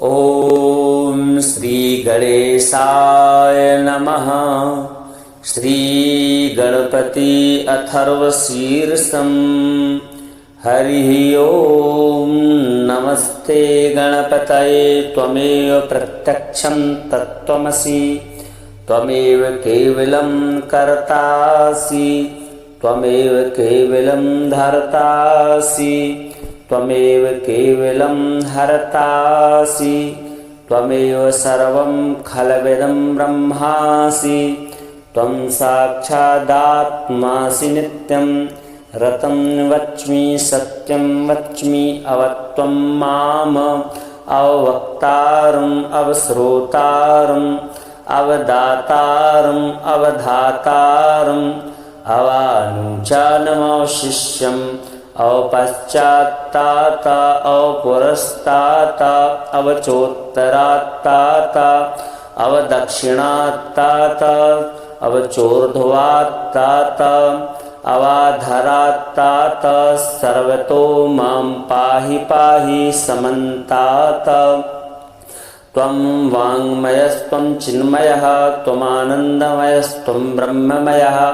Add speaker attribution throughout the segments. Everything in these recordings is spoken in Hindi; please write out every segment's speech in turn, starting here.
Speaker 1: ॐ श्री गणेशाय नमः। श्री गणपति अथर्वशीर्षं। हरिः ॐ नमस्ते गणपतये। त्वमेव प्रत्यक्षं तत्त्वमसि। त्वमेव केवलं कर्तासि। त्वमेव केवलं धर्तासि। त्वमेव केवलं हरतासि। त्वमेव सर्वं खलविदं ब्रह्मासि। त्वं साक्षादात्मासि नित्यं। रतं वच्मि सत्यं वच्मि अवत्वं माम अवक्तारम् अवश्रोतारम् अवदातारम् अवधातारम् अवानुचानमवशिष्यम् अवपश्चात्तात अवपुरस्तात अवचोत्तरात्तात अवदक्षिणात्तात अवचोर्ध्वात्तात अवाधरात्तात सर्वतो मां पाहि पाहि समन्तात। त्वं वाङ्मयस्त्वं चिन्मयः त्वमानन्दमयस्त्वं ब्रह्ममयः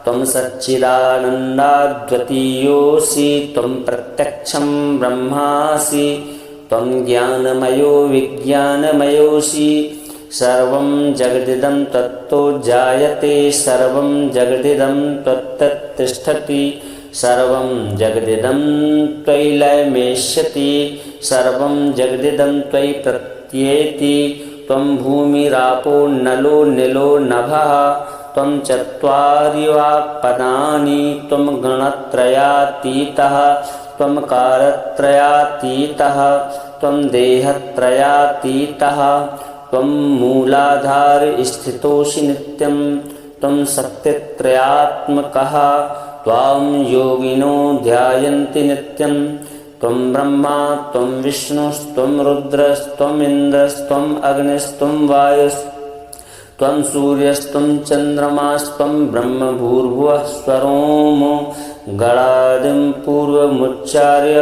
Speaker 1: त्वं सच्चिदानन्दाद्वितीयोऽसि। त्वं प्रत्यक्षं ब्रह्मासि। त्वं ज्ञानमयो विज्ञानमयोऽसि। सर्वं जगदिदं तत्तो जायते। सर्वं जगदिदं त्वत्तिष्ठति। सर्वं जगदिदं त्वयि लयमेष्यति। सर्वं जगदिदं त्वयि प्रत्येति। त्वं भूमिरापो नलो निलो नभः। त्वं चत्वारि वाक्पदानि। त्वं गणत्रयातीतः। त्वं कालत्रयातीतः। त्वं देहत्रयातीतः। त्वं मूलाधार स्थितोऽसि नित्यं। त्वं शक्तित्रयात्मकः। त्वां योगिनो ध्यायन्ति नित्यं। त्वं ब्रह्मा त्वं विष्णुस्त्वं रुद्रस्त्वम् इन्द्रस्त्वम् अग्निस्त्वं वायुस्त्वं सूर्यस्त्वं चन्द्रमास्त्वं ब्रह्म भूर्भुवः स्वरोमो गणादिं पूर्वमुच्चार्य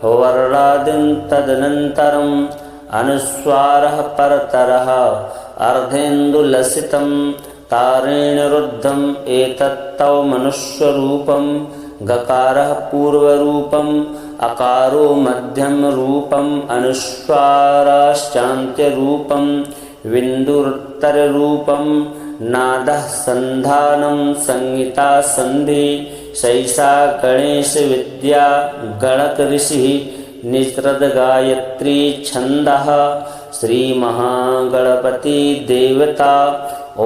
Speaker 1: वर्णादिं तदनन्तरम् अनुस्वारः परतरः अर्धेन्दुलसितं तारेण रुद्धम् एतत्तव मनुष्यरूपं। गकारः पूर्वरूपम् अकारो मध्यमरूपम् अनुस्वाराश्चान्त्यरूपं बिन्दुरुत्तररूपं नादः सन्धानं संहिता सन्धि सैषा गणेशविद्या गणक ऋषिः निस्रद गायत्री छन्दः। श्रीमहागणपति देवता। ॐ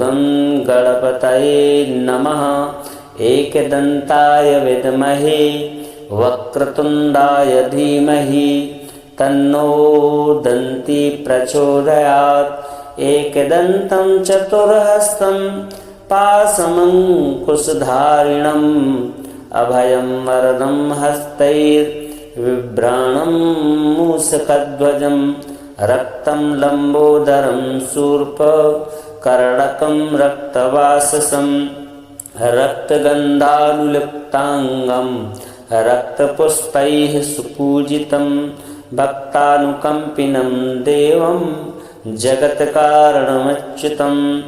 Speaker 1: गं गणपतये नमः। एकदन्ताय विद्महे वक्रतुण्डाय धीमहि तन्नो दन्ती प्रचोदयात्। एकदन्तं चतुर्हस्तं पाशमङ्कुशधारिणम् अभयं वरदं हस्तैर्बिभ्राणं मूषकध्वजं रक्तं लम्बोदरं शूर्पकर्णकं रक्तवाससं रक्तगन्धानुलिप्ताङ्गं रक्तपुष्पैः सुपूजितं भक्तानुकम्पिनं देवं जगत्कारणमच्युतम्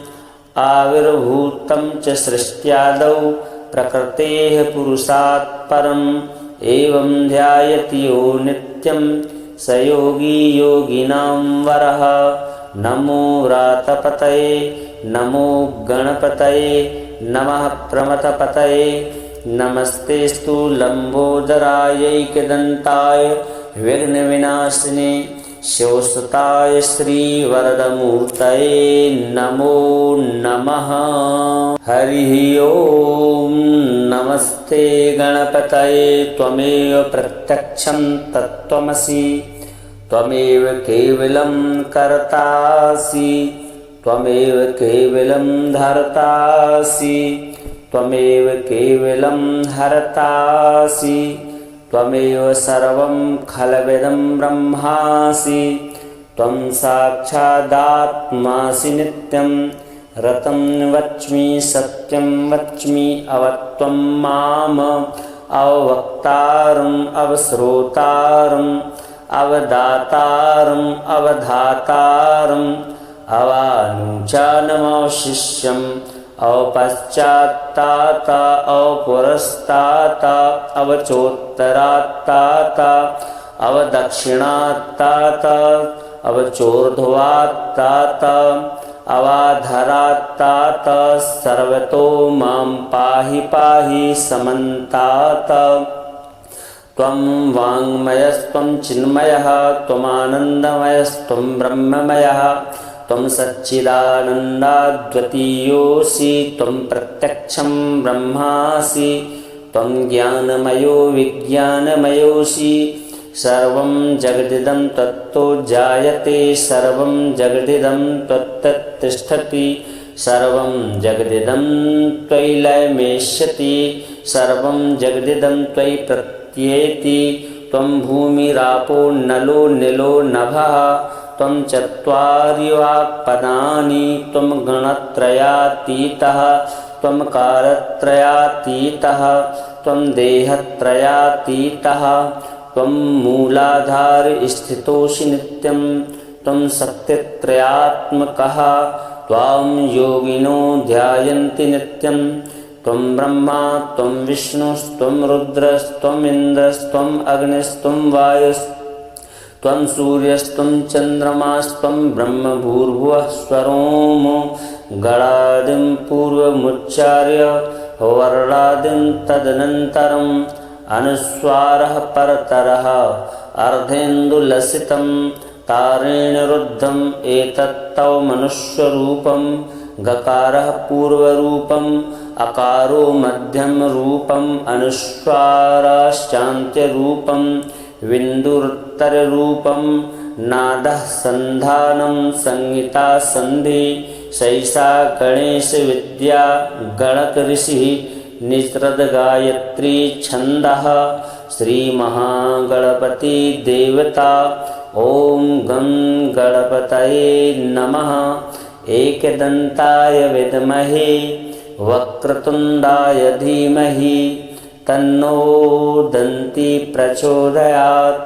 Speaker 1: आविर्भूतं च सृष्ट्यादौ प्रकृतेः पुरुषात् परम् एवं ध्यायति यो नित्यं स योगी योगिनां वरः। नमो व्रातपतये नमो गणपतये नमः प्रमथपतये। नमस्तेस्तु लम्बोदरायैकदन्ताय विघ्नविनाशिने शिवसुताय श्रीवरदमूर्तये नमो नमः। हरिः ॐ नमस्ते गणपतये। त्वमेव प्रत्यक्षं तत्त्वमसि। त्वमेव केवलं कर्तासि। त्वमेव केवलं धर्तासि। त्वमेव केवलं हरतासि। त्वमेव सर्वं खलविदं ब्रह्मासि। त्वं साक्षादात्मासि नित्यं। रतं वच्मि सत्यं वच्मि अवत्वं माम अवक्तारम् अवश्रोतारम् अवदातारम् अवधातारम् अवानुचानमवशिष्यम् अवपश्चात्तात अवपुरस्तात अवचोत्तरात्तात अवदक्षिणात्तात अवचोर्ध्वात्तात अवाधरात्तात सर्वतो मां पाहि पाहि समन्तात। त्वं वाङ्मयस्त्वं चिन्मयः त्वमानन्दमयस्त्वं ब्रह्ममयः त्वं सच्चिदानन्दाद्वितीयोऽसि त्वं प्रत्यक्षं ब्रह्मासि त्वं ज्ञानमयो विज्ञानमयोऽसि सर्वं जगदिदं तत्तो जायते सर्वं जगदिदं त्वत्तिष्ठति सर्वं जगदिदं त्वयि लयमेष्यति सर्वं जगदिदं त्वयि प्रत्येति त्वं भूमिरापो नलो निलो नभः त्वं चत्वारि वाक्पदानि त्वं गणत्रयातीतः त्वं कालत्रयातीतः त्वं देहत्रयातीतः त्वं मूलाधार स्थितोऽसि नित्यं त्वं शक्तित्रयात्मकः त्वां योगिनो ध्यायन्ति नित्यं त्वं ब्रह्मा त्वं विष्णुस्त्वं रुद्रस्त्वम् इन्द्रस्त्वम् अग्निस्त्वं वायुस्त्वं सूर्यस्त्वं चन्द्रमास्त्वं ब्रह्म भूर्भुवः स्वरोमो गणादिं पूर्वमुच्चार्य वर्णादिं तदनन्तरम् अनुस्वारः परतरः अर्धेन्दुलसितं तारेण रुद्धम् एतत्तव मनुष्यरूपं गकारः पूर्वरूपम् अकारो मध्यमरूपम् अनुस्वाराश्चान्त्यरूपं बिन्दुरुत्तररूपं नादः सन्धानं संहिता सन्धि सैषा गणेशविद्या गणकऋषिः निस्रद गायत्री छन्दः श्रीमहागणपति देवता। ॐ गं गणपतये नमः। एकदन्ताय विद्महे वक्रतुण्डाय धीमहि तन्नो दन्ती प्रचोदयात्।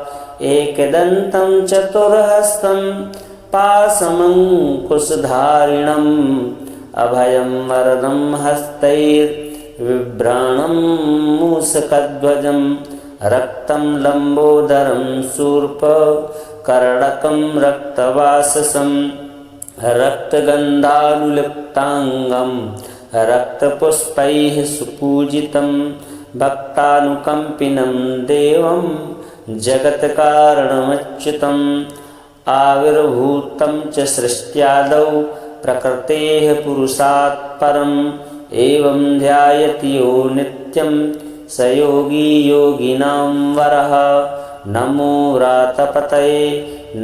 Speaker 1: एकदन्तं चतुर्हस्तं पाशमङ्कुशधारिणम् अभयं वरदं हस्तैर्बिभ्राणं मूषकध्वजं रक्तं लम्बोदरं शूर्पकर्णकं रक्तवाससं रक्तगन्धानुलिप्ताङ्गं रक्तपुष्पैः सुपूजितं भक्तानुकम्पिनं देवं जगत्कारणमच्युतम् आविर्भूतं च सृष्ट्यादौ प्रकृतेः पुरुषात् परम् एवं ध्यायति यो नित्यं स योगी योगिनां वरः। नमो व्रातपतये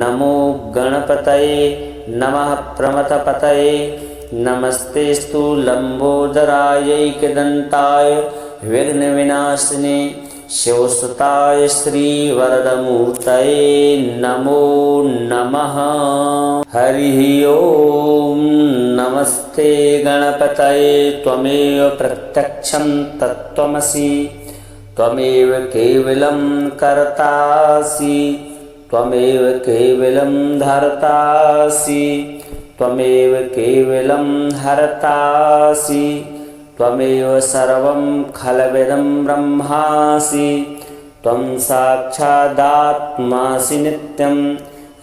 Speaker 1: नमो गणपतये नमः प्रमथपतये नमस्तेस्तु लम्बोदरायैकदन्ताय विघ्नविनाशिने शिवसुताय श्रीवरदमूर्तये नमो नमः। हरिः ओं नमस्ते गणपतये त्वमेव प्रत्यक्षं तत्त्वमसि त्वमेव केवलं कर्तासि त्वमेव केवलं धर्तासि त्वमेव केवलं हर्तासि त्वमेव सर्वं खलविदं ब्रह्मासि त्वं साक्षादात्मासि नित्यं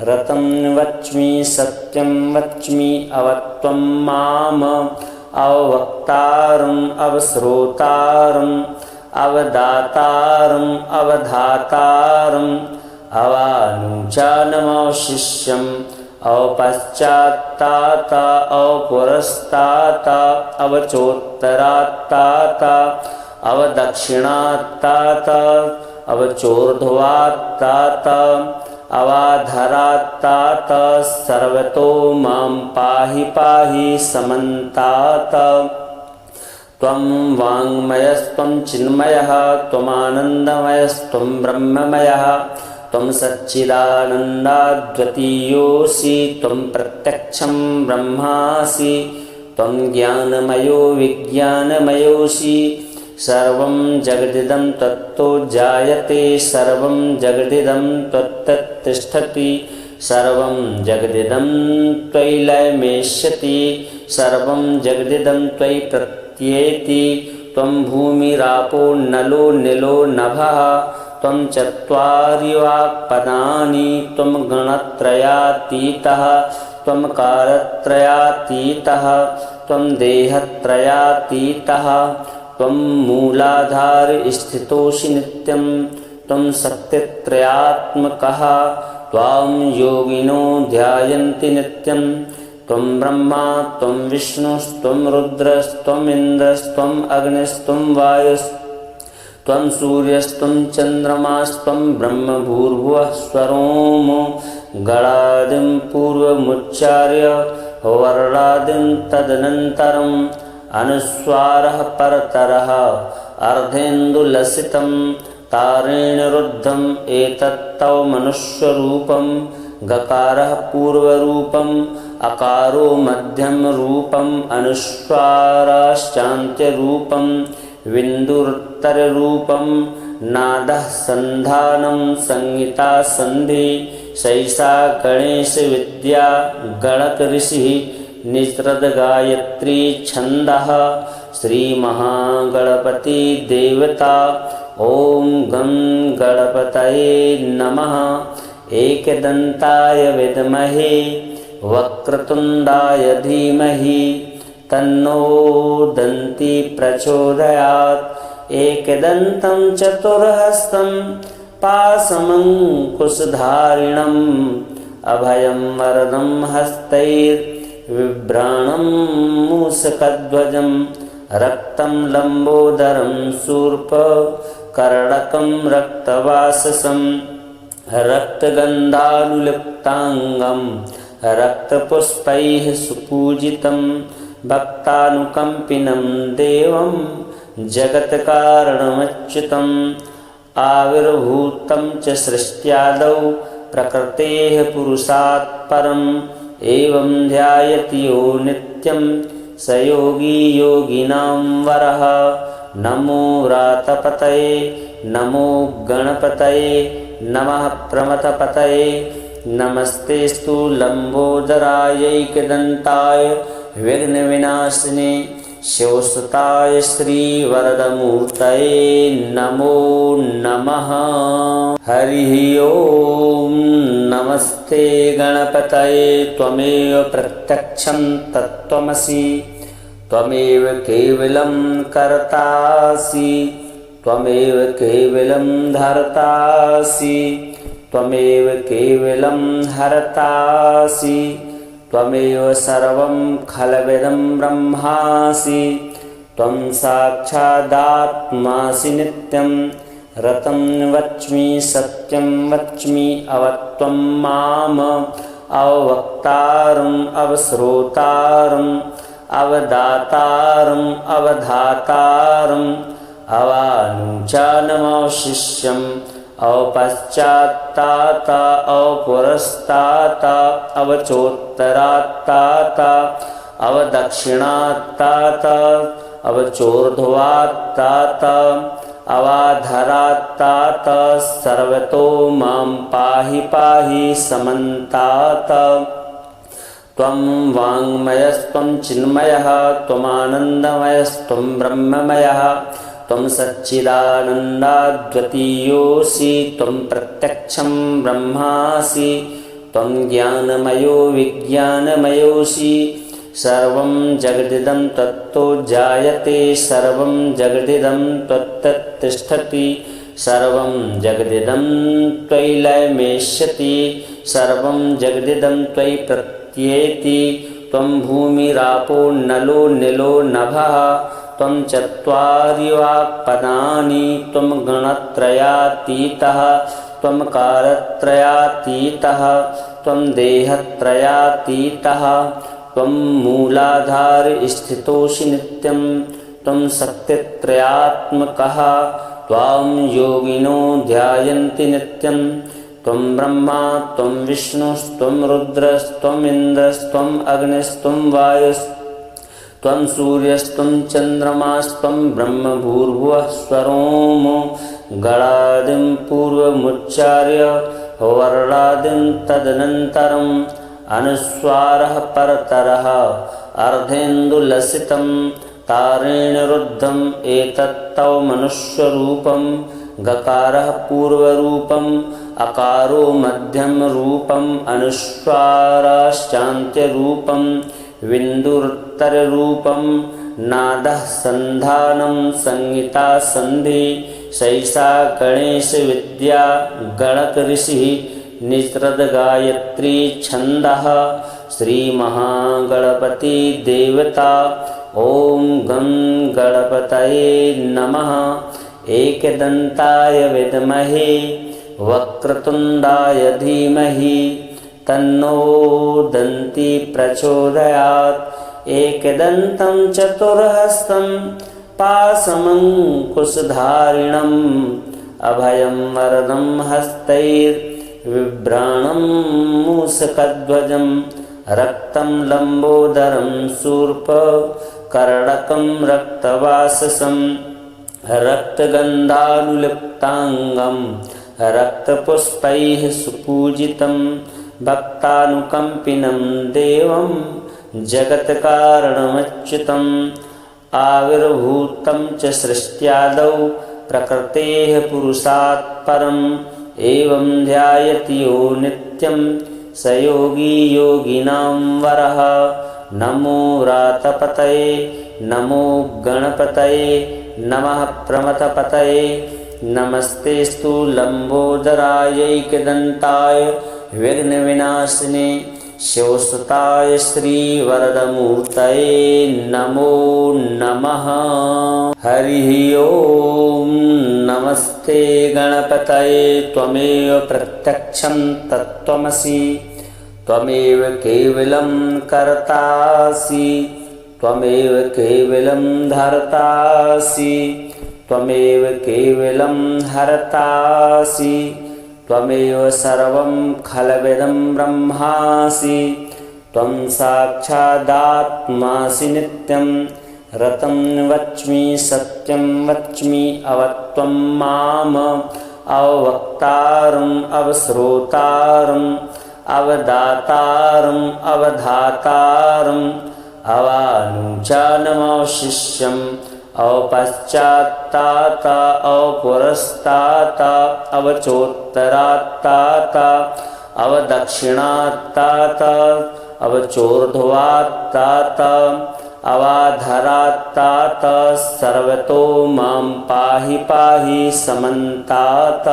Speaker 1: रतं वच्मि सत्यं वच्मि अवत्वं माम अवक्तारम् अवश्रोतारम् अवदातारम् अवधातारम् अवानुचानमवशिष्यम् अवपश्चात्तात अवपुरस्तात अवचोत्तरात्तात अवदक्षिणात्तात अवचोर्ध्वात्तात अवाधरात्तात सर्वतो मां पाहि पाहि समन्तात। त्वं वाङ्मयस्त्वं चिन्मयः त्वमानन्दमयस्त्वं ब्रह्ममयः त्वं सच्चिदानन्दाद्वितीयोऽसि त्वं प्रत्यक्षं ब्रह्मासि त्वं ज्ञानमयो विज्ञानमयोऽसि सर्वं जगदिदं तत्तो जायते सर्वं जगदिदं त्वत्तिष्ठति सर्वं जगदिदं त्वयि लयमेष्यति सर्वं जगदिदं त्वयि प्रत्येति त्वं भूमिरापो नलो निलो नभः त्वं चत्वारि वाक्पदानि त्वं गणत्रयातीतः त्वं कालत्रयातीतः त्वं देहत्रयातीतः त्वं मूलाधार स्थितोऽसि नित्यं त्वं शक्तित्रयात्मकः त्वां योगिनो ध्यायन्ति नित्यं त्वं ब्रह्मा त्वं विष्णुस्त्वं रुद्रस्त्वम् इन्द्रस्त्वम् अग्निस्त्वं वायुस्त्वं सूर्यस्त्वं चन्द्रमास्त्वं ब्रह्मभूर्भुवः स्वरोमो गणादिं पूर्वमुच्चार्य वर्णादिं तदनन्तरम् अनुस्वारः परतरः अर्धेन्दुलसितं तारेण रुद्धम् एतत्तव मनुष्यरूपं गकारः पूर्वरूपम् अकारो मध्यमरूपम् अनुस्वाराश्चान्त्यरूपं विन्दुरुत्तररूपं नादः सन्धानं संहिता सन्धि सैषा गणेशविद्या गणकऋषिः निस्रद गायत्री छन्दः श्रीमहागणपति देवता ॐ गं गणपतये नमः एकदन्ताय विद्महे वक्रतुण्डाय धीमहि तन्नो दन्ती प्रचोदयात् एकदन्तं चतुर्हस्तं पाशमङ्कुशधारिणम् अभयं वरदं हस्तैर्बिभ्राणं मूषकध्वजं रक्तं लम्बोदरं शूर्पकर्णकं रक्तवाससं रक्तगन्धानुलिप्ताङ्गं रक्तपुष्पैः सुपूजितं भक्तानुकम्पिनं देवं जगत्कारणमच्युतम् आविर्भूतं च सृष्ट्यादौ प्रकृतेः पुरुषात् परम् एवं ध्यायति यो नित्यं स योगी योगिनां वरः नमो व्रातपतये नमो गणपतये नमः प्रमथपतये नमस्तेस्तु लम्बोदरायैकदन्ताय विघ्नविनाशिने शिवसुताय श्रीवरदमूर्तये नमो नमः। हरिः ओम नमस्ते गणपतये त्वमेव प्रत्यक्षं तत्त्वमसि त्वमेव केवलं कर्तासि त्वमेव केवलं धर्तासि त्वमेव केवलं हरतासि त्वमेव सर्वं खलविदं ब्रह्मासि त्वं साक्षादात्मासि नित्यं रतं वच्मि सत्यं वच्मि अवत्वं माम अवक्तारम् अवश्रोतारम् अवदातारम् अवधातारम् अवानुचानमवशिष्यम् अवपश्चात्तात अवपुरस्तात अवचोत्तरात्तात अवदक्षिणात्तात अवचोर्ध्वात्तात अवाधरात्तात सर्वतो मां पाहि पाहि समन्तात त्वं वाङ्मयस्त्वं चिन्मयः त्वमानन्दमयस्त्वं ब्रह्ममयः त्वं सच्चिदानन्दाद्वितीयोऽसि त्वं प्रत्यक्षं ब्रह्मासि त्वं ज्ञानमयो विज्ञानमयोऽसि सर्वं जगदिदं तत्तो जायते सर्वं जगदिदं त्वत्तिष्ठति सर्वं जगदिदं त्वयि लयमेष्यति सर्वं जगदिदं त्वयि प्रत्येति त्वं भूमिरापो नलो निलो नभः त्वं चत्वारि वाक्पदानि त्वं गणत्रयातीतः त्वं कालत्रयातीतः त्वं देहत्रयातीतः त्वं मूलाधार स्थितोऽसि नित्यं त्वं शक्तित्रयात्मकः त्वां योगिनो ध्यायन्ति नित्यं त्वं ब्रह्मा त्वं विष्णुस्त्वं रुद्रस्त्वम् इन्द्रस्त्वम् अग्निस्त्वं वायुस्त्वं त्वं सूर्यस्त्वं चन्द्रमास्त्वं ब्रह्म भूर्भुवः स्वरोमो गणादिं पूर्वमुच्चार्य वर्णादिं तदनन्तरम् अनुस्वारः परतरः अर्धेन्दुलसितं तारेण रुद्धम् एतत्तौ मनुष्यरूपं गकारः पूर्वरूपम् अकारो मध्यमरूपम् अनुस्वाराश्चान्त्यरूपं विन्दुरुत्तररूपं नादः सन्धानं संहिता सन्धि सैषा गणेशविद्या गणकऋषिः निस्रद गायत्री छन्दः श्रीमहागणपति देवता। ॐ गं गणपतये नमः। एकदन्ताय विद्महे वक्रतुण्डाय धीमहि तन्नो दन्ती प्रचोदयात्। एकदन्तं चतुर्हस्तं पाशमङ्कुशधारिणम् अभयं वरदं हस्तैर्बिभ्राणं मूषकध्वजं रक्तं लम्बोदरं शूर्पकर्णकं रक्तवाससं रक्तगन्धानुलिप्ताङ्गं रक्तपुष्पैः सुपूजितं भक्तानुकम्पिनं देवं जगत्कारणमच्युतम् आविर्भूतं च सृष्ट्यादौ प्रकृतेः पुरुषात् परम् एवं ध्यायति यो नित्यं स योगी योगिनां वरः। नमो व्रातपतये नमो गणपतये नमः प्रमथपतये नमस्तेस्तु लम्बोदरायैकदन्ताय विघ्नविनाशिने शिवसुताय श्रीवरदमूर्तये नमो नमः। हरिः ओम नमस्ते गणपतये त्वमेव प्रत्यक्षं तत्त्वमसि त्वमेव केवलं कर्तासि त्वमेव केवलं धर्तासि त्वमेव केवलं हरतासि त्वमेव सर्वं खलविदं ब्रह्मासि त्वं साक्षादात्मासि नित्यं रतं वच्मि सत्यं वच्मि अवत्वं माम अवक्तारम् अवश्रोतारम् अवदातारम् अवधातारम् अवानुचानमवशिष्यम् अवपश्चात्तात अवपुरस्तात अवचोत्तरात्तात अवदक्षिणात्तात अवचोर्ध्वात्तात अवाधरात्तात सर्वतो मां पाहि पाहि समन्तात।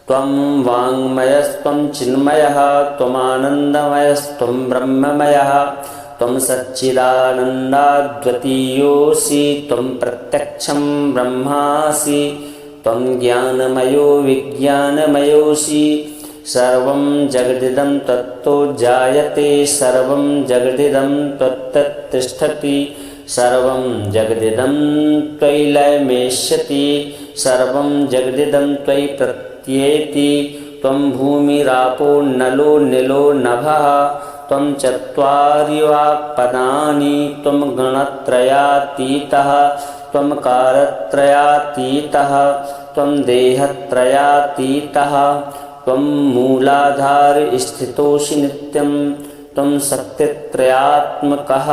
Speaker 1: त्वं वाङ्मयस्त्वं चिन्मयः त्वमानन्दमयस्त्वं ब्रह्ममयः त्वं सच्चिदानन्दाद्वितीयोऽसि त्वं प्रत्यक्षं ब्रह्मासि त्वं ज्ञानमयो विज्ञानमयोऽसि सर्वं जगदिदं तत्तो जायते सर्वं जगदिदं त्वत्तिष्ठति सर्वं जगदिदं त्वयि लयमेष्यति सर्वं जगदिदं त्वयि प्रत्येति त्वं भूमिरापो नलो निलो नभः त्वं चत्वारि वाक्पदानि त्वं गणत्रयातीतः त्वं कालत्रयातीतः त्वं देहत्रयातीतः त्वं मूलाधार स्थितोऽसि नित्यं त्वं शक्तित्रयात्मकः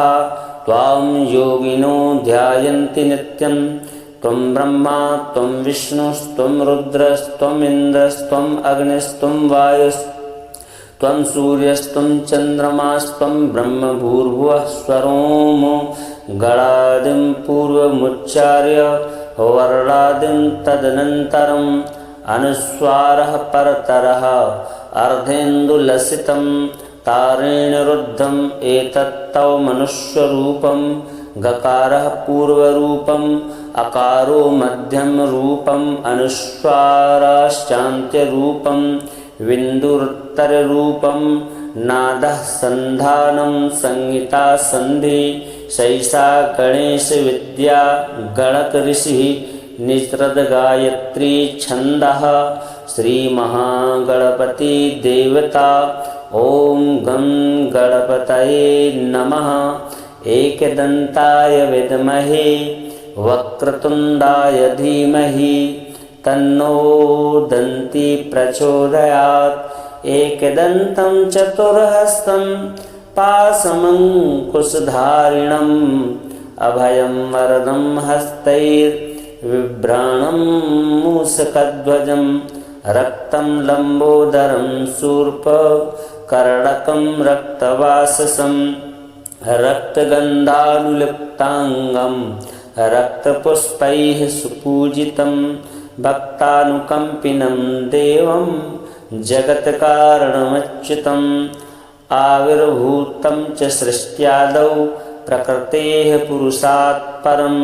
Speaker 1: त्वां योगिनो ध्यायन्ति नित्यं त्वं ब्रह्मा त्वं विष्णुस्त्वं रुद्रस्त्वम् इन्द्रस्त्वम् अग्निस्त्वं वायुस्त्वं सूर्यस्त्वं चन्द्रमास्त्वं ब्रह्म भूर्भुवः स्वरोमो गणादिं पूर्वमुच्चार्य वर्णादिं तदनन्तरम् अनुस्वारः परतरः अर्धेन्दुलसितं तारेण रुद्धम् एतत्तौ मनुष्यरूपं गकारः पूर्वरूपम् अकारो मध्यमरूपम् अनुस्वाराश्चान्त्यरूपं विन्दुरुत्तररूपं नादः सन्धानं संहिता सन्धि सैषा गणेशविद्या गणकऋषिः निस्रद गायत्री छन्दः श्रीमहागणपति देवता। ॐ गं गणपतये नमः। एकदन्ताय विद्महे वक्रतुण्डाय धीमहि तन्नो दन्ती प्रचोदयात्। एकदन्तं चतुर्हस्तं पाशमङ्कुशधारिणम् अभयं वरदं हस्तैर्बिभ्राणं मूषकध्वजं रक्तं लम्बोदरं शूर्पकर्णकं रक्तवाससं रक्तगन्धानुलिप्ताङ्गं रक्तपुष्पैः सुपूजितं भक्तानुकम्पिनं देवं जगत्कारणमच्युतम् आविर्भूतं च सृष्ट्यादौ प्रकृतेः पुरुषात् परम्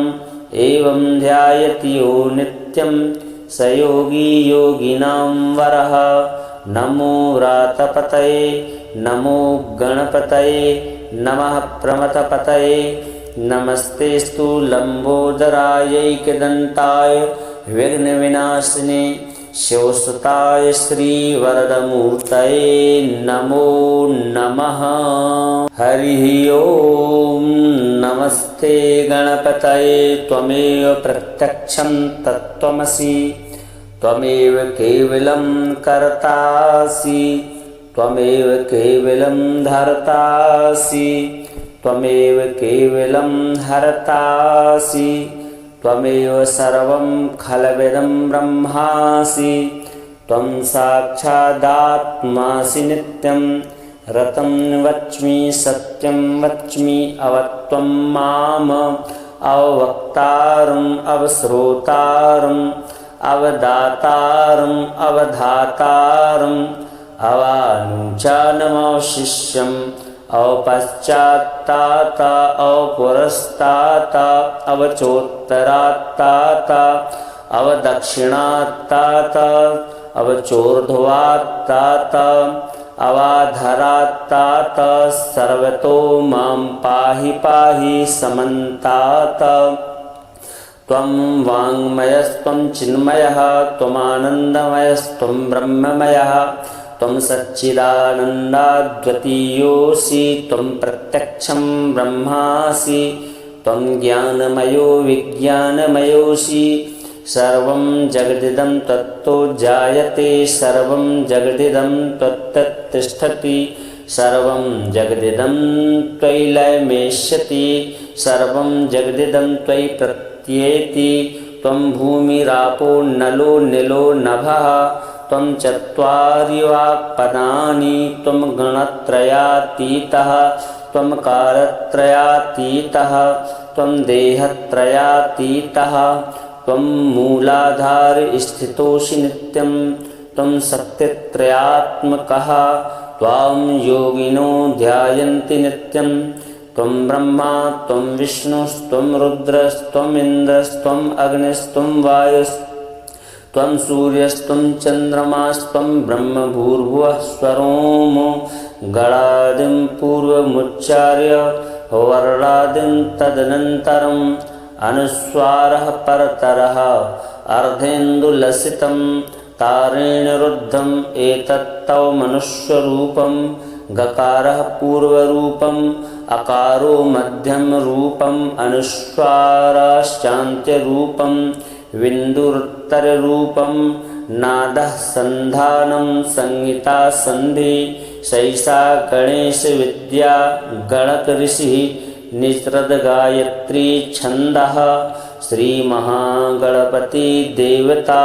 Speaker 1: एवं ध्यायति यो नित्यं स योगी योगिनां वरः। नमो व्रातपतये नमो गणपतये नमः प्रमथपतये नमस्तेस्तु लम्बोदरायैकदन्ताय विघ्नविनाशिने शिवसुताय श्रीवरदमूर्तये नमो नमः। हरिः ओम नमस्ते गणपतये त्वमेव प्रत्यक्षं तत्त्वमसि त्वमेव केवलं कर्तासि त्वमेव केवलं धर्तासि त्वमेव केवलं हरतासि त्वमेव सर्वं खलविदं ब्रह्मासि त्वं साक्षादात्मासि नित्यं रतं वच्मि सत्यं वच्मि अवत्वं माम अवक्तारम् अवश्रोतारम् अवदातारम् अवधातारम् अवानुचानमवशिष्यम् अवपश्चात्तात अवपुरस्तात अवचोत्तरात्तात अवदक्षिणात्तात अवचोर्ध्वात्तात अवाधरात्तात सर्वतो मां पाहि पाहि समन्तात। त्वं वाङ्मयस्त्वं चिन्मयः त्वमानन्दमयस्त्वं ब्रह्ममयः त्वं सच्चिदानन्दाद्वितीयोऽसि त्वं प्रत्यक्षं ब्रह्मासि त्वं ज्ञानमयो विज्ञानमयोऽसि सर्वं जगदिदं तत्तो जायते सर्वं जगदिदं त्वत्तिष्ठति सर्वं जगदिदं त्वयि लयमेष्यति सर्वं जगदिदं त्वयि प्रत्येति त्वं भूमिरापो नलो निलो नभः त्वं चत्वारि वाक्पदानि त्वं गणत्रयातीतः त्वं कालत्रयातीतः त्वं देहत्रयातीतः त्वं मूलाधार स्थितोऽसि नित्यं त्वं शक्तित्रयात्मकः त्वां योगिनो ध्यायन्ति नित्यं त्वं ब्रह्मा त्वं विष्णुस्त्वं रुद्रस्त्वं इन्द्रस्त्वं अग्निस्त्वं वायुस्त्वं सूर्यस्त्वं चन्द्रमास्त्वं ब्रह्म भूर्भुवः स्वरोमो गणादिं पूर्वमुच्चार्य वर्णादिं तदनन्तरम् अनुस्वारः परतरः अर्धेन्दुलसितं तारेण रुद्धम् एतत्तव मनुष्यरूपं गकारः पूर्वरूपम् अकारो मध्यमरूपम् अनुस्वाराश्चान्त्यरूपं विन्दुरुत्तररूपं नादः सन्धानं संहिता सन्धि सैषा गणेशविद्या गणकऋषिः निस्रद गायत्री छन्दः श्रीमहागणपति देवता।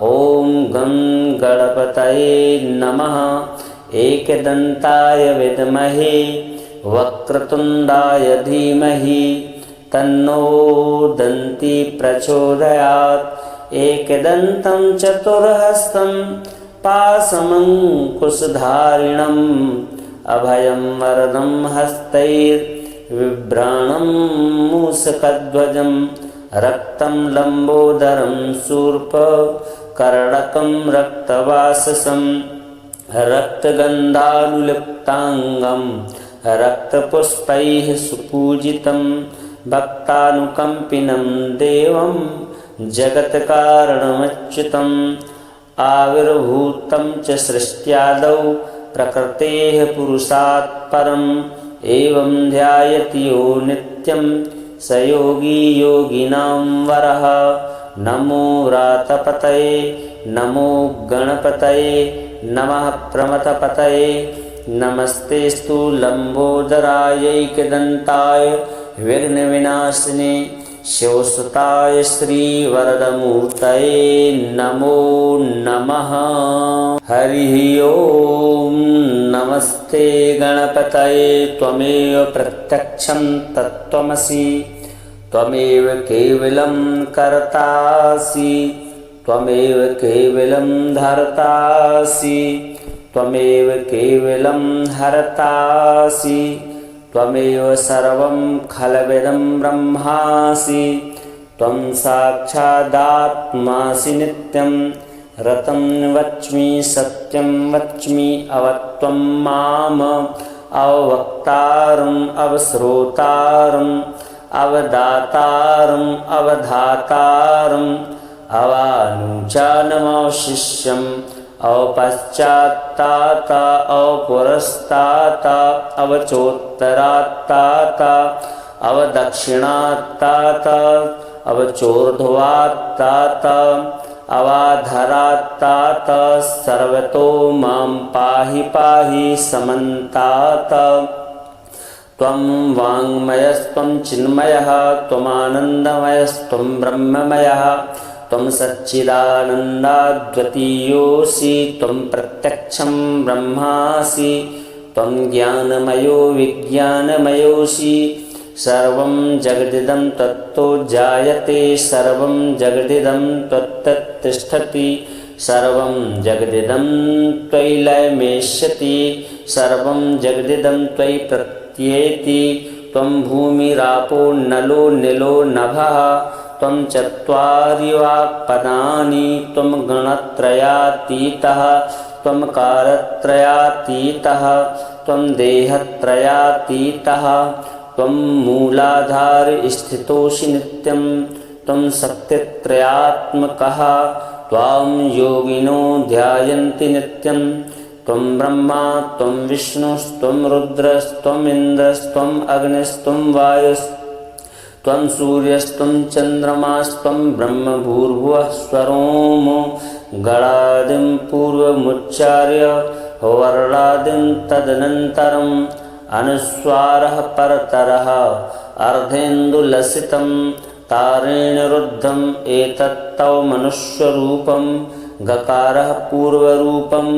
Speaker 1: ओम गं गणपतये नमः। एकदन्ताय विद्महे वक्रतुण्डाय धीमहि तन्नो दन्ती प्रचोदयात्। एकदन्तं चतुर्हस्तं पाशमङ्कुशधारिणम् अभयं वरदं हस्तैर्बिभ्राणं मूषकध्वजं रक्तं लम्बोदरं शूर्पकर्णकं रक्तवाससं रक्तगन्धानुलिप्ताङ्गं रक्तपुष्पैः सुपूजितं भक्तानुकम्पिनं देवं जगत्कारणमच्युतम् आविर्भूतं च सृष्ट्यादौ प्रकृतेः पुरुषात् परम् एवं ध्यायति यो नित्यं स योगी योगिनां वरः। नमो व्रातपतये नमो गणपतये नमः प्रमथपतये। नमस्तेस्तु लंबोदरायैकदन्ताय विघ्नविनाशिने शिवसुताय श्रीवरदमूर्तये नमो नमः। हरिः ओम। नमस्ते गणपतये त्वमेव प्रत्यक्षं तत्त्वमसि त्वमेव केवलं कर्तासि त्वमेव केवलं धर्तासि त्वमेव केवलं हरतासि त्वमेव सर्वं खलविदं ब्रह्मासि। त्वं साक्षादात्मासि नित्यं रतं वच्मि सत्यं वच्मि अवत्वं माम अवक्तारम् अवश्रोतारम् अवदातारम् अवधातारम् अवानुचानमवशिष्यम् अवपश्चात्तात अवपुरस्तात अवचोत्तरात्तात अवदक्षिणात्तात अवचोर्ध्वात्तात अवाधरात्तात सर्वतो मां पाहि पाहि समन्तात। त्वं वाङ्मयस्त्वं चिन्मयः त्वमानन्दमयस्त्वं ब्रह्ममयः त्वं सच्चिदानन्दाद्वितीयोऽसि त्वं प्रत्यक्षं ब्रह्मासि त्वं ज्ञानमयो विज्ञानमयोऽसि। सर्वं जगदिदं तत्तो जायते सर्वं जगदिदं त्वत्तिष्ठति सर्वं जगदिदं त्वयि लयमेष्यति सर्वं जगदिदं त्वयि प्रत्येति। त्वं भूमिरापो नलो निलो नभः त्वं चत्वारि वाक्पदानि त्वं गणत्रयातीतः त्वं कालत्रयातीतः त्वं देहत्रयातीतः त्वं मूलाधार स्थितोऽसि नित्यं त्वं शक्तित्रयात्मकः त्वां योगिनो ध्यायन्ति नित्यं। त्वं ब्रह्मा त्वं विष्णुस्त्वं रुद्रस्त्वं इन्द्रस्त्वं अग्निस्त्वं वायुस्त्वं सूर्यस्त्वं चन्द्रमास्त्वं ब्रह्म भूर्भुवः स्वरोमो गणादिं पूर्वमुच्चार्य वर्णादिं तदनन्तरम् अनुस्वारः परतरः अर्धेन्दुलसितं तारेण रुद्धम् एतत्तव मनुष्यरूपं। गकारः पूर्वरूपम्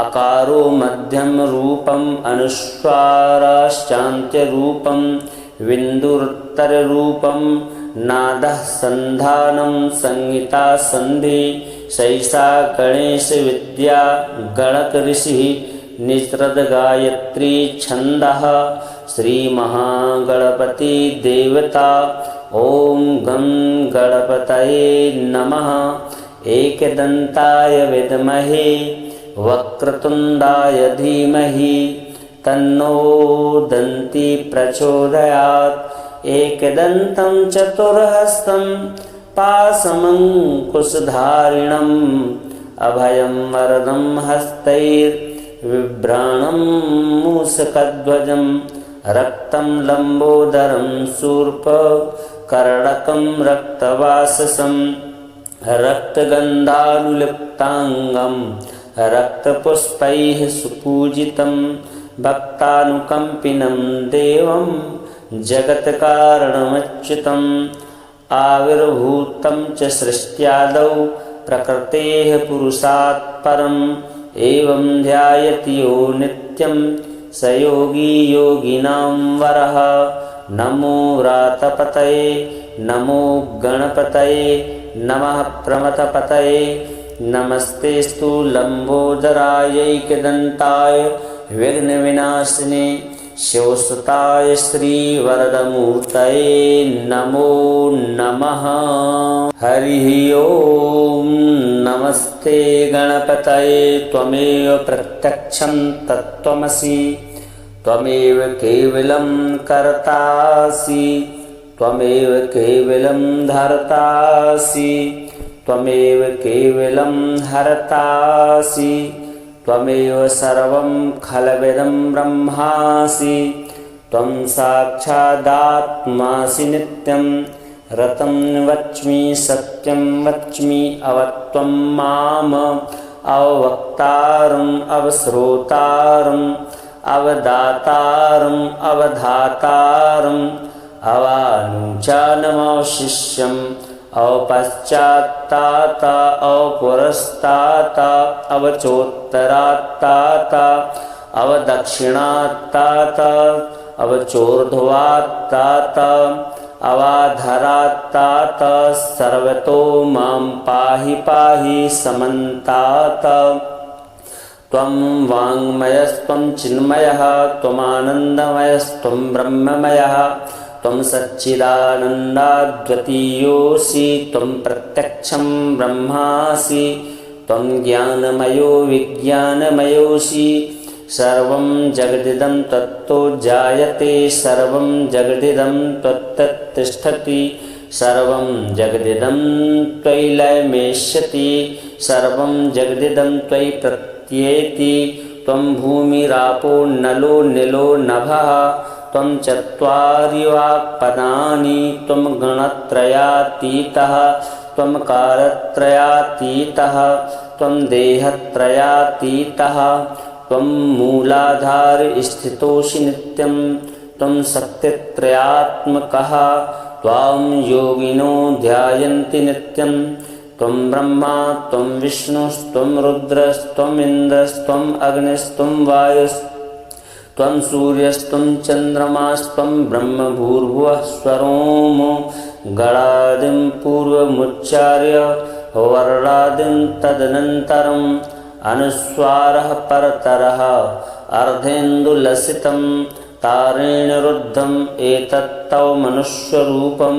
Speaker 1: अकारो मध्यम रूपम् अनुस्वाराश्चान्त्यरूपं बिन्दुरुत्तररूपं। नादः सन्धानं संहिता सन्धि सैषा गणेश विद्या गणक ऋषिः निस्रद गायत्री छन्दः। श्री महागणपति देवता ओम गं गणपतये नमः। एकदन्ताय विद्महे वक्रतुण्डाय धीमहि तन्नो दन्ती प्रचोदयात्। एकदन्तं चतुर्हस्तं पाशमङ्कुशधारिणम् अभयं वरदं हस्तैर्बिभ्राणं मूषकध्वजं रक्तं लम्बोदरं शूर्पकर्णकं रक्तवाससं रक्तगन्धानुलिप्ताङ्गं रक्तपुष्पैः सुपूजितं भक्तानुकम्पिनं देवं जगत्कारणमच्युतम्। आविर्भूतं च सृष्ट्यादौ प्रकृतेः पुरुषात् परम् एवं ध्यायति यो नित्यं स योगी योगिनां वरः। नमो व्रातपतये नमो गणपतये नमः प्रमथपतये। नमस्तेस्तु लंबोदरायैकदन्ताय विघ्नविनाशिने शिवसुताय श्रीवरदमूर्तये नमो नमः। हरिः ओम। नमस्ते गणपतये त्वमेव प्रत्यक्षं तत्त्वमसि त्वमेव केवलं कर्तासि त्वमेव केवलं धर्तासि त्वमेव केवलं हरतासि त्वमेव सर्वं खलविदं ब्रह्मासि त्वं साक्षादात्मासि नित्यं रतं वच्मि सत्यं वच्मि अवत्वं माम अवक्तारम् अवश्रोतारम् अवदातारम् अवधातारम् अवानुचानमवशिष्यम् अवपश्चात्तात अवपुरस्तात अवचोत्तरात्तात अवदक्षिणात्तात अवचोर्ध्वात्तात अवाधरात्तात सर्वतो मां पाहि पाहि समन्तात। त्वं वाङ्मयस्त्वं चिन्मयः त्वमानन्दमयस्त्वं ब्रह्ममयः त्वं सच्चिदानन्दाद्वितीयोऽसि त्वं प्रत्यक्षं ब्रह्मासि त्वं ज्ञानमयो विज्ञानमयोऽसि सर्वं जगदिदं तत्तो जायते सर्वं जगदिदं त्वत्तिष्ठति सर्वं जगदिदं त्वयि लयमेष्यति सर्वं जगदिदं त्वयि प्रत्येति त्वं भूमिरापो नलो निलो नभः त्वं चत्वारि वाक्पदानि त्वं गणत्रयातीतः त्वं कालत्रयातीतः त्वं देहत्रयातीतः त्वं मूलाधार स्थितोऽसि नित्यं त्वं शक्तित्रयात्मकः त्वां योगिनो ध्यायन्ति नित्यं त्वं ब्रह्मा त्वं विष्णुस्त्वं रुद्रस्त्वम् इन्द्रस्त्वम् अग्निस्त्वं वायुस्त्वं सूर्यस्त्वं चन्द्रमास्त्वं ब्रह्म भूर्भुवः स्वरोमो गणादिं पूर्वमुच्चार्य वर्णादिं तदनन्तरम् अनुस्वारः परतरः अर्धेन्दुलसितं तारेण रुद्धम् एतत्तव मनुष्यरूपं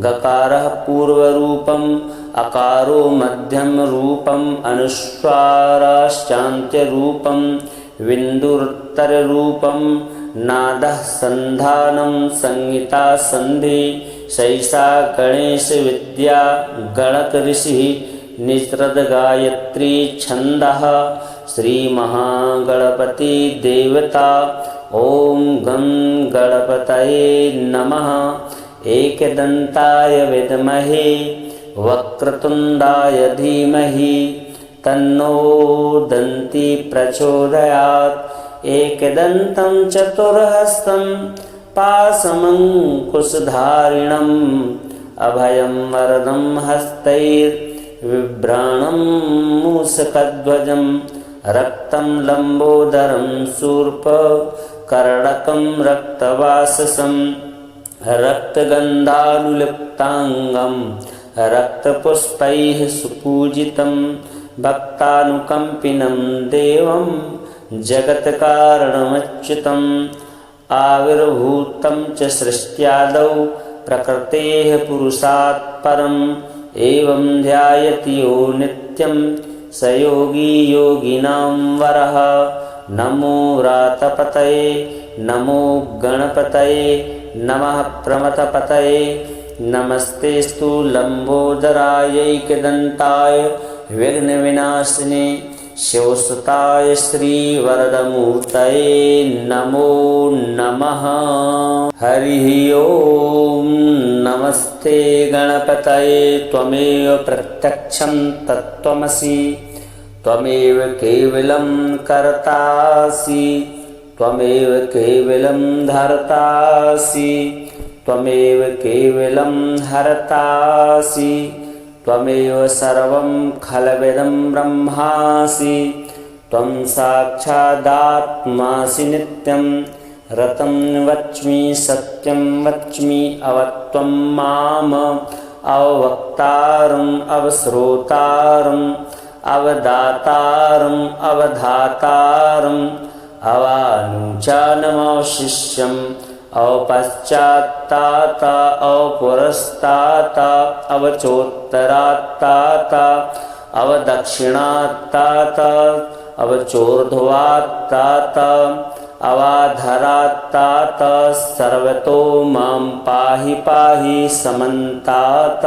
Speaker 1: गकारः पूर्वरूपम् अकारो मध्यम रूपम् अनुस्वाराश्चान्त्यरूपं विन्दुरुत्तररूपं नादः सन्धानं संहिता सन्धि सैषा गणेशविद्या गणकऋषिः निस्रद गायत्री छन्दः श्रीमहागणपति देवता। ॐ गं गणपतये नमः। एकदन्ताय विद्महे वक्रतुण्डाय धीमहि तन्नो दन्ती प्रचोदयात्। एकदन्तं चतुर्हस्तं पाशमङ्कुशधारिणम् अभयं वरदं हस्तैर्बिभ्राणं मूषकध्वजं रक्तं लम्बोदरं शूर्पकर्णकं रक्तवाससं रक्तगन्धानुलिप्ताङ्गं रक्तपुष्पैः सुपूजितं भक्तानुकम्पिनं देवं जगत्कारणमच्युतम् आविर्भूतं च सृष्ट्यादौ प्रकृतेः पुरुषात् परम् एवं ध्यायति यो नित्यं स योगी योगिनां वरः। नमो व्रातपतये नमो गणपतये नमः प्रमथपतये नमस्तेस्तु लम्बोदरायैकदन्ताय विघ्नविनाशिने शिवसुताय श्रीवरदमूर्तये नमो नमः। हरिः ओम नमस्ते गणपतये त्वमेव प्रत्यक्षं तत्त्वमसि त्वमेव केवलं कर्तासि त्वमेव केवलं धर्तासि त्वमेव केवलं हरतासि त्वमेव सर्वं खलविदं ब्रह्मासि त्वं साक्षादात्मासि नित्यं रतं वच्मि सत्यं वच्मि अवत्वं माम अवक्तारम् अवश्रोतारम् अवदातारम् अवधातारम् अवानुचानमवशिष्यम् अवपश्चात्तात अवपुरस्तात अवचोत्तरात्तात अवदक्षिणात्तात अवचोर्ध्वात्तात अवाधरात्तात सर्वतो मां पाहि पाहि समन्तात।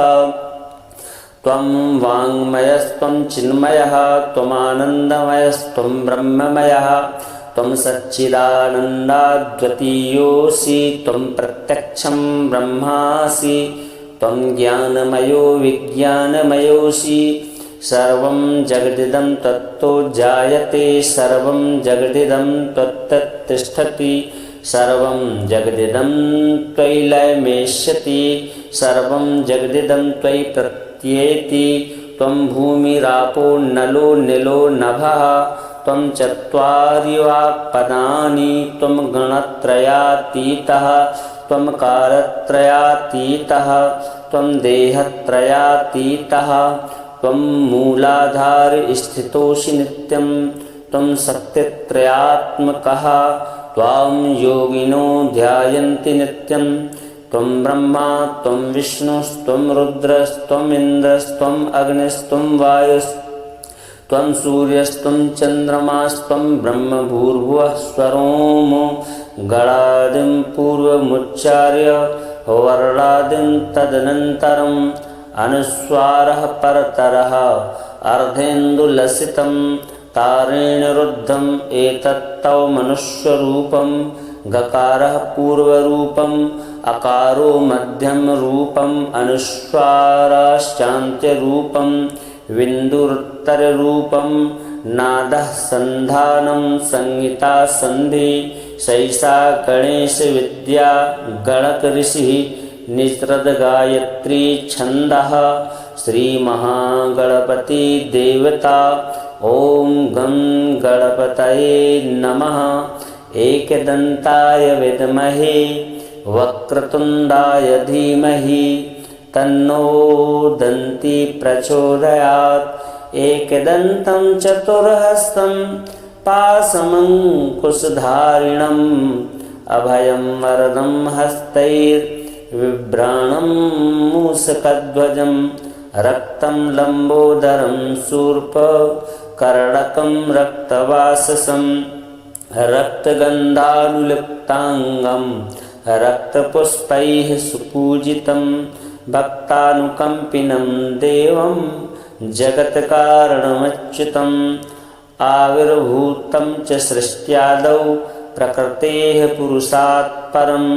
Speaker 1: त्वं वाङ्मयस्त्वं चिन्मयः त्वमानन्दमयस्त्वं ब्रह्ममयः त्वं सच्चिदानन्दाद्वितीयोऽसि त्वं प्रत्यक्षं ब्रह्मासि त्वं ज्ञानमयो विज्ञानमयोऽसि सर्वं जगदिदं तत्तो जायते सर्वं जगदिदं त्वत्तिष्ठति सर्वं जगदिदं त्वयि लयमेष्यति सर्वं जगदिदं त्वयि प्रत्येति त्वं भूमिरापो नलो निलो नभः त्वं चत्वारि वाक्पदानि त्वं गणत्रयातीतः त्वं कालत्रयातीतः त्वं देहत्रयातीतः त्वं मूलाधार स्थितोऽसि नित्यं त्वं शक्तित्रयात्मकः त्वां योगिनो ध्यायन्ति नित्यं त्वं ब्रह्मा त्वं विष्णुस्त्वं रुद्रस्त्वम् इन्द्रस्त्वम् अग्निस्त्वं वायुस्त्वं सूर्यस्त्वं चन्द्रमास्त्वं ब्रह्मभूर्भुवः स्वरोमो गणादिं पूर्वमुच्चार्य वर्णादिं तदनन्तरम् अनुस्वारः परतरः अर्धेन्दुलसितं तारेण रुद्धम् एतत्तव मनुष्यरूपं गकारः पूर्वरूपम् अकारो मध्यमरूपम् अनुस्वाराश्चान्त्यरूपं विन्दुरुत्तररूपं नादः सन्धानं संहिता सन्धि सैषा गणेशविद्या गणकऋषिः निस्रद गायत्री छन्दः श्रीमहागणपति देवता ॐ गं गणपतये नमः एकदन्ताय विद्महे वक्रतुण्डाय धीमहि तन्नो दन्ती प्रचोदयात् एकदन्तं चतुर्हस्तं पाशमङ्कुशधारिणम् अभयं वरदं हस्तैर्बिभ्राणं मूषकध्वजं रक्तं लम्बोदरं शूर्पकर्णकं रक्तवाससं रक्तगन्धानुलिप्ताङ्गं रक्तपुष्पैः सुपूजितं भक्तानुकम्पिनं देवं जगत्कारणमच्युतम् आविर्भूतं च सृष्ट्यादौ प्रकृतेः पुरुषात् परम्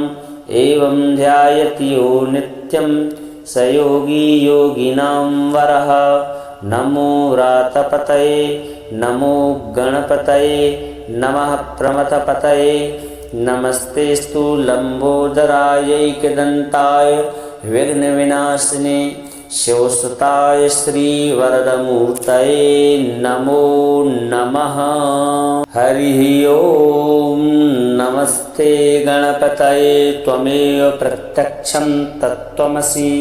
Speaker 1: एवं ध्यायति यो नित्यं स योगी योगिनां वरः नमो व्रातपतये नमो गणपतये नमः प्रमथपतये नमस्तेस्तु लम्बोदरायैकदन्ताय विघ्नविनाशिने शिवसुताय श्रीवरदमूर्तये नमो नमः। हरिः ओम नमस्ते गणपतये त्वमेव प्रत्यक्षं तत्त्वमसि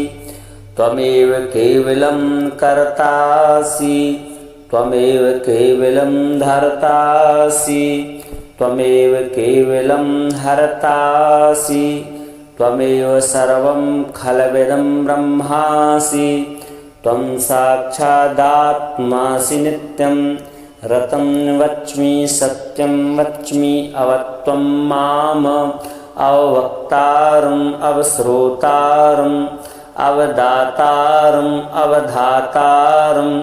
Speaker 1: त्वमेव केवलं कर्तासि त्वमेव केवलं धर्तासि त्वमेव केवलं हरतासि त्वमेव सर्वं खलविदं ब्रह्मासि त्वं साक्षादात्मासि नित्यं रतं वच्मि सत्यं वच्मि अवत्वं माम अवक्तारम् अवश्रोतारम् अवदातारम् अवधातारम्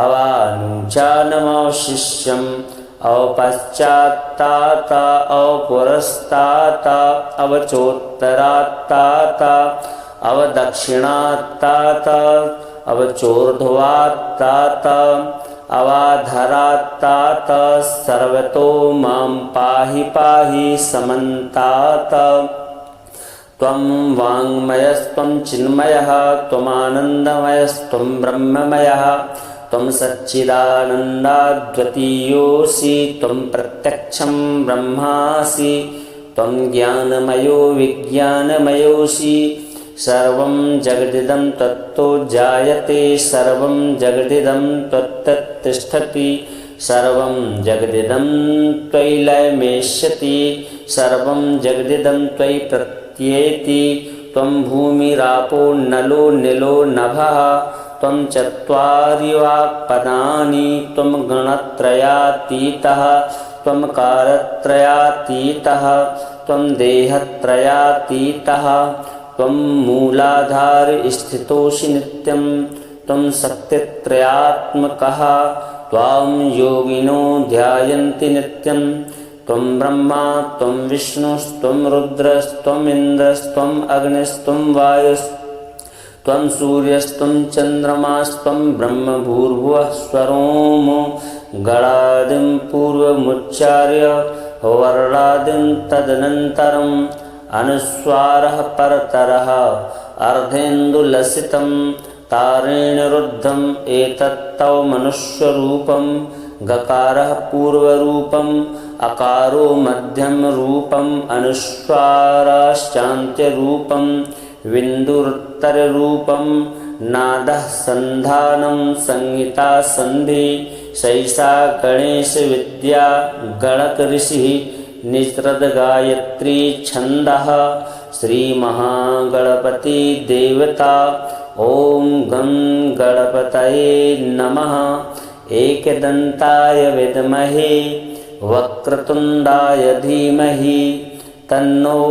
Speaker 1: अवानुजानमवशिष्यम् अवपश्चात्तात अवपुरस्तात अवचोत्तरात्तात अवदक्षिणात्तात अवचोर्ध्वात्तात अवाधरात्तात सर्वतो मां पाहि पाहि समन्तात। त्वं वाङ्मयस्त्वं चिन्मयः त्वमानन्दमयस्त्वं ब्रह्ममयः त्वं सच्चिदानन्दाद्वितीयोऽसि त्वं प्रत्यक्षं ब्रह्मासि त्वं ज्ञानमयो विज्ञानमयोऽसि सर्वं जगदिदं तत्तो जायते सर्वं जगदिदं त्वत्तिष्ठति सर्वं जगदिदं त्वयि लयमेष्यति सर्वं जगदिदं त्वयि प्रत्येति त्वं भूमिरापो नलो निलो नभः त्वं चत्वारि वाक्पदानि त्वं गणत्रयातीतः त्वं कालत्रयातीतः त्वं देहत्रयातीतः त्वं मूलाधार स्थितोऽसि नित्यं त्वं शक्तित्रयात्मकः त्वां योगिनो ध्यायन्ति नित्यं त्वं ब्रह्मा त्वं विष्णुस्त्वं रुद्रस्त्वम् इन्द्रस्त्वम् अग्निस्त्वं वायुस्त्वं सूर्यस्त्वं चन्द्रमास्त्वं ब्रह्म भूर्भुवः स्वरोमो गणादिं पूर्वमुच्चार्य वर्णादिं तदनन्तरम् अनुस्वारः परतरः अर्धेन्दुलसितं तारेण रुद्धम् एतत्तौ मनुष्यरूपं गकारः पूर्वरूपम् अकारो मध्यमरूपम् अनुस्वाराश्चान्त्यरूपं बिन्दुरुत्तररूपं नादः सन्धानं संहिता सन्धि सैषा गणेशविद्या गणकऋषिः निस्रद गायत्री छन्दः श्रीमहागणपति देवता। ॐ गं गणपतये नमः। एकदन्ताय विद्महे वक्रतुण्डाय धीमहि तन्नो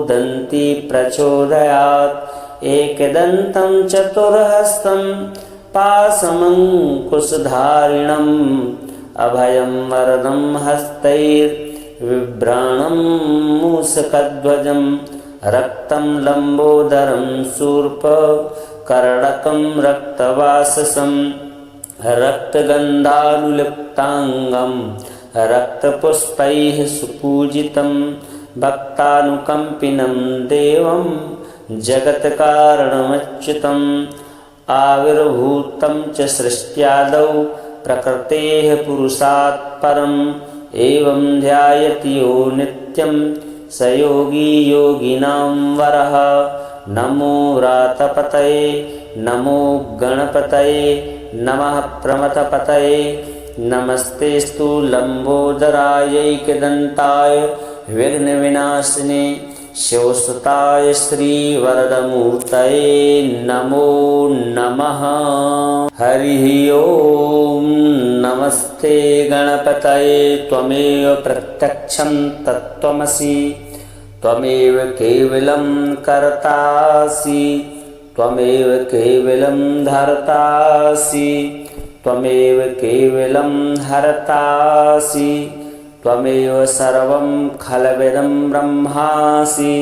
Speaker 1: दन्ती प्रचोदयात्। एकदन्तं चतुर्हस्तं पाशमङ्कुशधारिणम् अभयं वरदं हस्तैर्बिभ्राणं मूषकध्वजं रक्तं लम्बोदरं शूर्पकर्णकं रक्तवाससं रक्तगन्धानुलिप्ताङ्गं रक्तपुष्पैः सुपूजितं भक्तानुकम्पिनं देवं जगत्कारणमच्युतम् आविर्भूतं च सृष्ट्यादौ प्रकृतेः पुरुषात् परम् एवं ध्यायति यो नित्यं स योगी योगिनां वरः। नमो व्रातपतये नमो गणपतये नमः प्रमथपतये नमस्तेस्तु लम्बोदरायैकदन्ताय विघ्नविनाशिने शिवसुताय श्रीवरदमूर्तये नमो नमः। हरिः ओम नमस्ते गणपतये त्वमेव प्रत्यक्षं तत्त्वमसि त्वमेव केवलं कर्तासि त्वमेव केवलं धर्तासि त्वमेव केवलं हरतासि त्वमेव सर्वं खलविदं ब्रह्मासि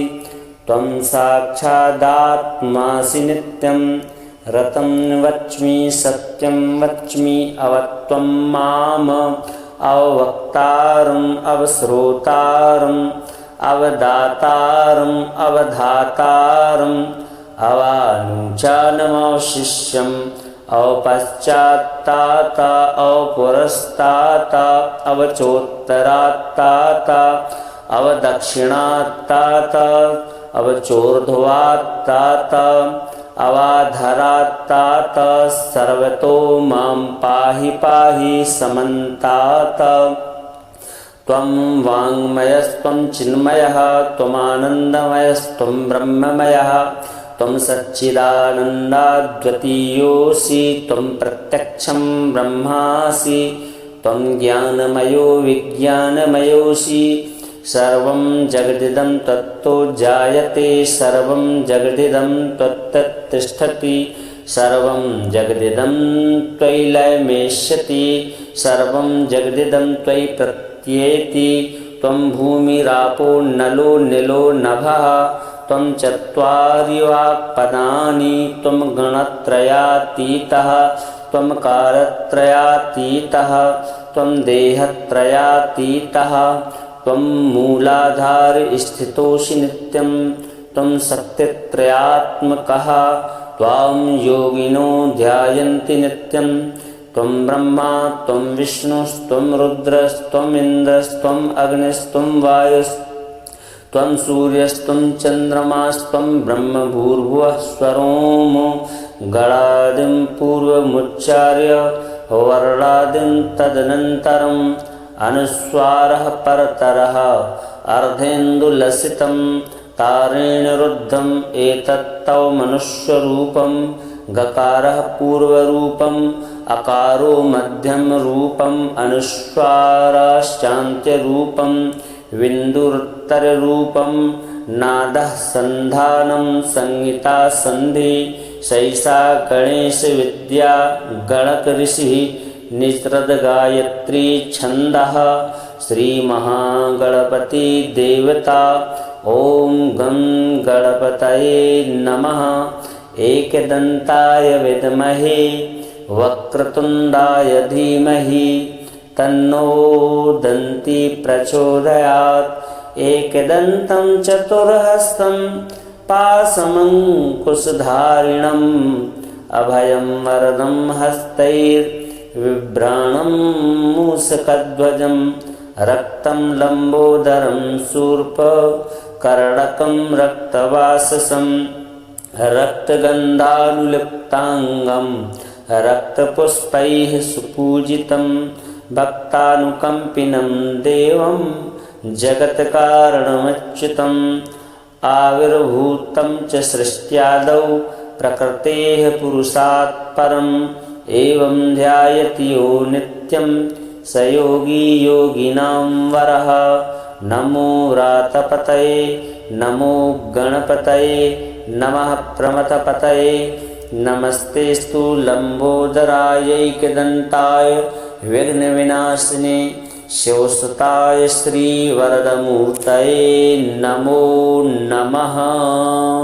Speaker 1: त्वं साक्षादात्मासि नित्यं रतं वच्मि सत्यं वच्मि अवत्वं माम अवक्तारम् अवश्रोतारम् अवदातारम् अवधातारम् अवानुचानमवशिष्यम् अवपश्चात्तात अवपुरस्तात अवचोत्तरात्तात अवदक्षिणात्तात अवचोर्ध्वात्तात अवाधरात्तात सर्वतो मां पाहि पाहि समन्तात। त्वं वाङ्मयस्त्वं चिन्मयः त्वमानन्दमयस्त्वं ब्रह्ममयः त्वं सच्चिदानन्दाद्वितीयोऽसि त्वं प्रत्यक्षं ब्रह्मासि त्वं ज्ञानमयो विज्ञानमयोऽसि सर्वं जगदिदं तत्तो जायते सर्वं जगदिदं त्वत्तिष्ठति सर्वं जगदिदं त्वयि लयमेष्यति सर्वं जगदिदं त्वयि प्रत्येति। त्वं भूमिरापो नलो निलो नभः त्वं चत्वारि वाक्पदानि त्वं गणत्रयातीतः त्वं कालत्रयातीतः त्वं देहत्रयातीतः त्वं मूलाधार स्थितोऽसि नित्यं त्वं शक्तित्रयात्मकः त्वां योगिनो ध्यायन्ति नित्यं त्वं ब्रह्मा त्वं विष्णुस्त्वं रुद्रस्त्वम् इन्द्रस्त्वम् अग्निस्त्वं वायुस्त्वं सूर्यस्त्वं चन्द्रमास्त्वं ब्रह्म भूर्भुवः स्वरोमो गणादिं पूर्वमुच्चार्य वर्णादिं तदनन्तरम् अनुस्वारः परतरः अर्धेन्दुलसितं तारेण रुद्धम् एतत्तौ मनुष्यरूपं गकारः पूर्वरूपम् अकारो मध्यमरूपम् अनुस्वाराश्चान्त्यरूपं बिन्दुरुत्तररूपं नादः सन्धानं संहिता सन्धि सैषा गणेशविद्या गणकऋषिः निस्रद गायत्री छन्दः श्रीमहागणपति देवता। ॐ गं गणपतये नमः। एकदन्ताय विद्महे वक्रतुण्डाय धीमहि तन्नो दन्ती प्रचोदयात्। एकदन्तं चतुर्हस्तं पाशमङ्कुशधारिणम् अभयं वरदं हस्तैर्बिभ्राणं मूषकध्वजं रक्तं लम्बोदरं शूर्पकर्णकं रक्तवाससं रक्तगन्धानुलिप्ताङ्गं रक्तपुष्पैः सुपूजितं भक्तानुकम्पिनं देवं जगत्कारणमच्युतम् आविर्भूतं च सृष्ट्यादौ प्रकृतेः पुरुषात् परम् एवं ध्यायति यो नित्यं स योगी योगिनां वरः। नमो व्रातपतये नमो गणपतये नमः प्रमथपतये नमस्तेस्तु लम्बोदरायैकदन्ताय विघ्नविनाशिने शिवसुताय श्रीवरदमूर्तये नमो नमः।